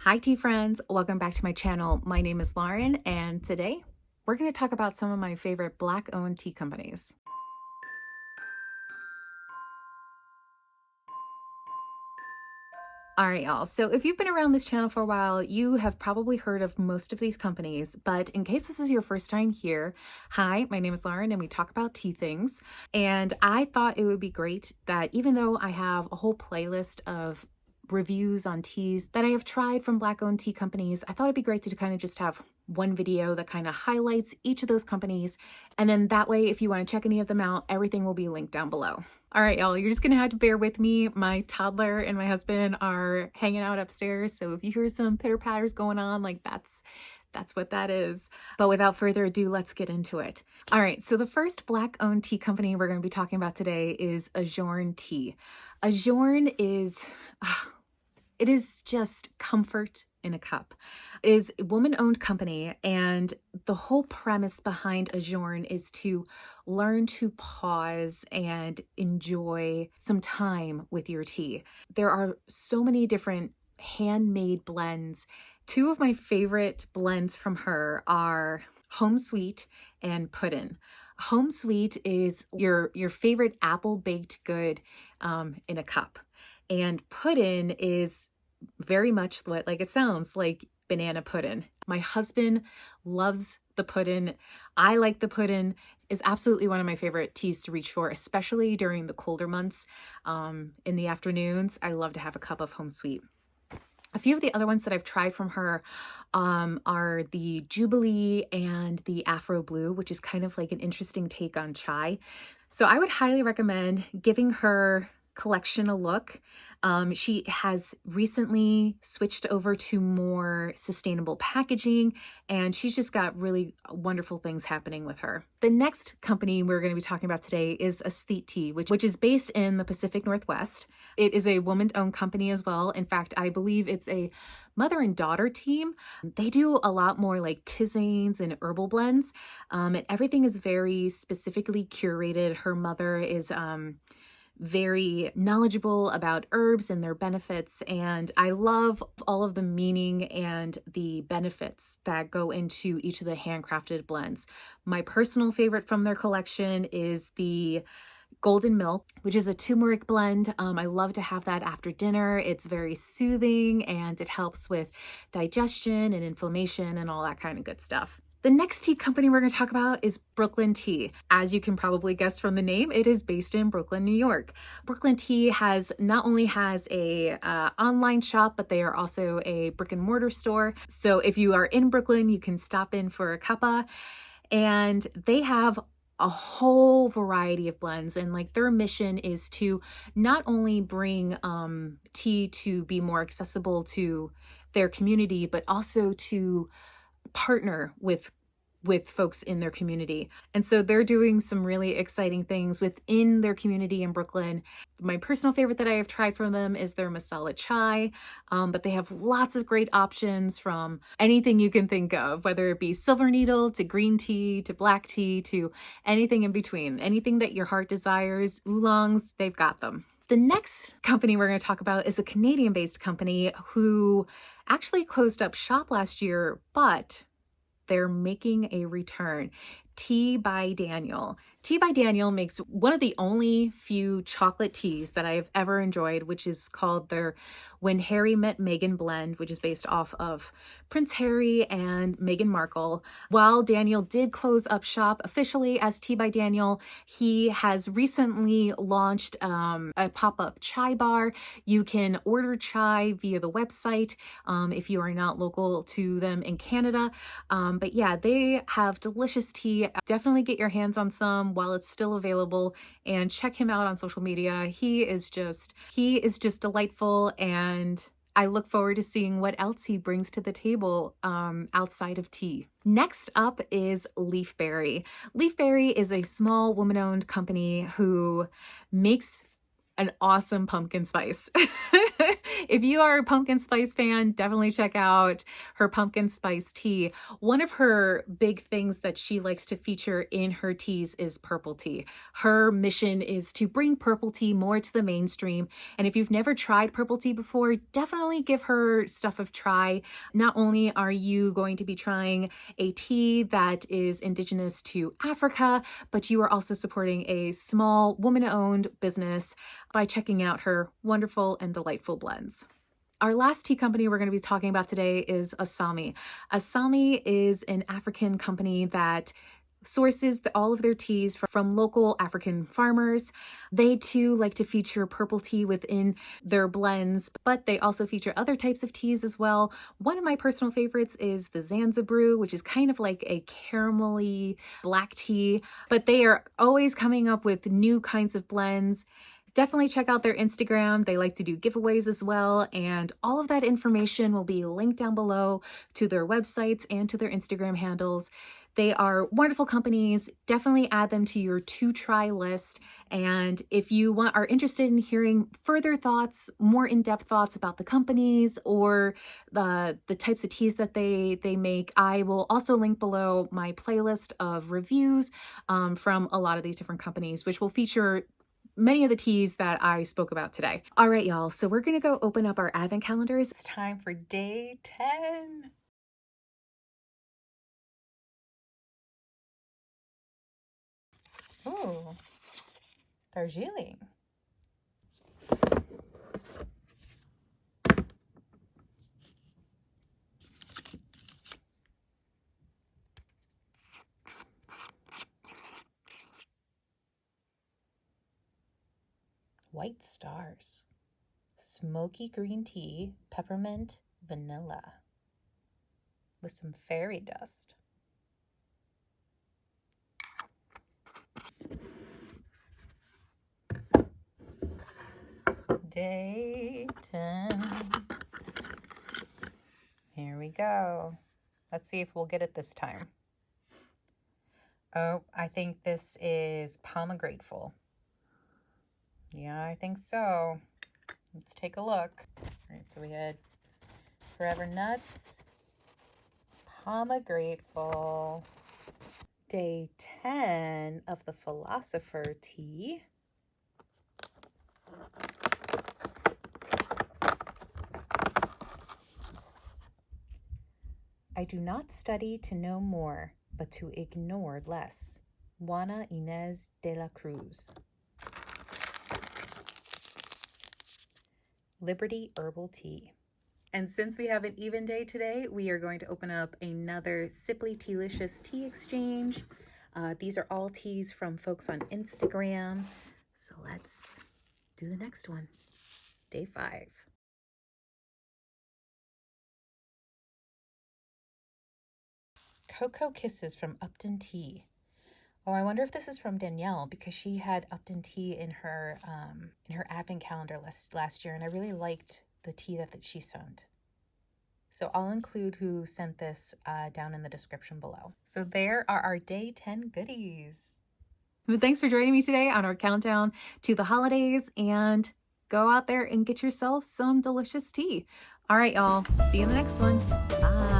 Hi tea friends, welcome back to my channel. My name is Lauren and today we're going to talk about some of my favorite Black owned tea companies. All right, y'all. So if you've been around this channel for a while, you have probably heard of most of these companies, but in case this is your first time here, hi, my name is Lauren and we talk about tea things. And I thought it would be great that even though I have a whole playlist of reviews on teas that I have tried from Black owned tea companies, I thought it'd be great to kind of just have one video that kind of highlights each of those companies. And then that way, if you want to check any of them out, everything will be linked down below. All right, y'all, you're just gonna have to bear with me. My toddler and my husband are hanging out upstairs. So if you hear some pitter patters going on, like that's what that is. But without further ado, let's get into it. All right, so the first Black owned tea company we're gonna be talking about today is Adjourn Tea. Adjourn is, it is just comfort in a cup. It is a woman-owned company, and the whole premise behind Adjourn is to learn to pause and enjoy some time with your tea. There are so many different handmade blends. Two of my favorite blends from her are Home Sweet and Puddin'. Home Sweet is your favorite apple baked good in a cup. And puddin' is very much what like it sounds, like banana pudding. My husband loves the pudding. I like the pudding. Is absolutely one of my favorite teas to reach for, especially during the colder months. In the afternoons, I love to have a cup of Home Sweet. A few of the other ones that I've tried from her are the Jubilee and the Afro Blue, which is kind of like an interesting take on chai. So I would highly recommend giving her collection a look. She has recently switched over to more sustainable packaging, and she's just got really wonderful things happening with her. The next company we're going to be talking about today is Aesthete Tea, which is based in the Pacific Northwest. It is a woman-owned company as well. In fact, I believe it's a mother and daughter team. They do a lot more like tisanes and herbal blends, and everything is very specifically curated. Her mother is very knowledgeable about herbs and their benefits, and I love all of the meaning and the benefits that go into each of the handcrafted blends. My personal favorite from their collection is the Golden Milk, which is a turmeric blend. I love to have that after dinner. It's very soothing and it helps with digestion and inflammation and all that kind of good stuff. The next tea company we're going to talk about is Brooklyn Tea. As you can probably guess from the name, it is based in Brooklyn, New York. Brooklyn Tea not only has a online shop, but they are also a brick and mortar store. So if you are in Brooklyn, you can stop in for a cuppa, and they have a whole variety of blends, and like their mission is to not only bring tea to be more accessible to their community, but also to partner with folks in their community. And so they're doing some really exciting things within their community in Brooklyn. My personal favorite that I have tried from them is their masala chai, but they have lots of great options from anything you can think of, whether it be silver needle to green tea to black tea to anything in between. Anything that your heart desires, oolongs, they've got them. The next company we're going to talk about is a Canadian-based company who actually closed up shop last year, but they're making a return. Tea by Daniel. Tea by Daniel makes one of the only few chocolate teas that I've ever enjoyed, which is called their When Harry Met Meghan blend, which is based off of Prince Harry and Meghan Markle. While Daniel did close up shop officially as Tea by Daniel, he has recently launched a pop-up chai bar. You can order chai via the website if you are not local to them in Canada. But yeah, they have delicious tea. Definitely get your hands on some while it's still available, and check him out on social media. He is just delightful, and I look forward to seeing what else he brings to the table outside of tea. Next up is Leafberri. Leafberri is a small woman-owned company who makes an awesome pumpkin spice. If you are a pumpkin spice fan, definitely check out her pumpkin spice tea. One of her big things that she likes to feature in her teas is purple tea. Her mission is to bring purple tea more to the mainstream. And if you've never tried purple tea before, definitely give her stuff a try. Not only are you going to be trying a tea that is indigenous to Africa, but you are also supporting a small woman-owned business by checking out her wonderful and delightful blends. Our last tea company we're going to be talking about today is Asami. Asami is an African company that sources all of their teas from local African farmers. They too like to feature purple tea within their blends, but they also feature other types of teas as well. One of my personal favorites is the Zanzabrew, which is kind of like a caramelly black tea, but they are always coming up with new kinds of blends. Definitely check out their Instagram. They like to do giveaways as well, and all of that information will be linked down below to their websites and to their Instagram handles. They are wonderful companies. Definitely add them to your to-try list. And if you are interested in hearing further thoughts, more in-depth thoughts about the companies or the types of teas that they make, I will also link below my playlist of reviews from a lot of these different companies, which will feature many of the teas that I spoke about today. All right, y'all. So we're going to go open up our advent calendars. It's time for day 10. Ooh, Darjeeling. White Stars. Smoky green tea, peppermint, vanilla. With some fairy dust. Day 10. Here we go. Let's see if we'll get it this time. Oh, I think this is Pomegrateful. Yeah, I think so. Let's take a look. All right, so we had Forever Nuts, Pomegrateful. Day 10 of the Philosopher Tea. I do not study to know more, but to ignore less. Juana Inés de la Cruz. Liberty Herbal Tea. And since we have an even day today, we are going to open up another Simply Tealicious tea exchange. These are all teas from folks on Instagram. So let's do the next one. Day 5. Cocoa Kisses from Upton Tea. Oh, I wonder if this is from Danielle, because she had Upton Tea in her advent calendar last year, and I really liked the tea that she sent. So I'll include who sent this down in the description below. So there are our day 10 goodies. But thanks for joining me today on our countdown to the holidays, and go out there and get yourself some delicious tea. All right, y'all. See you in the next one. Bye.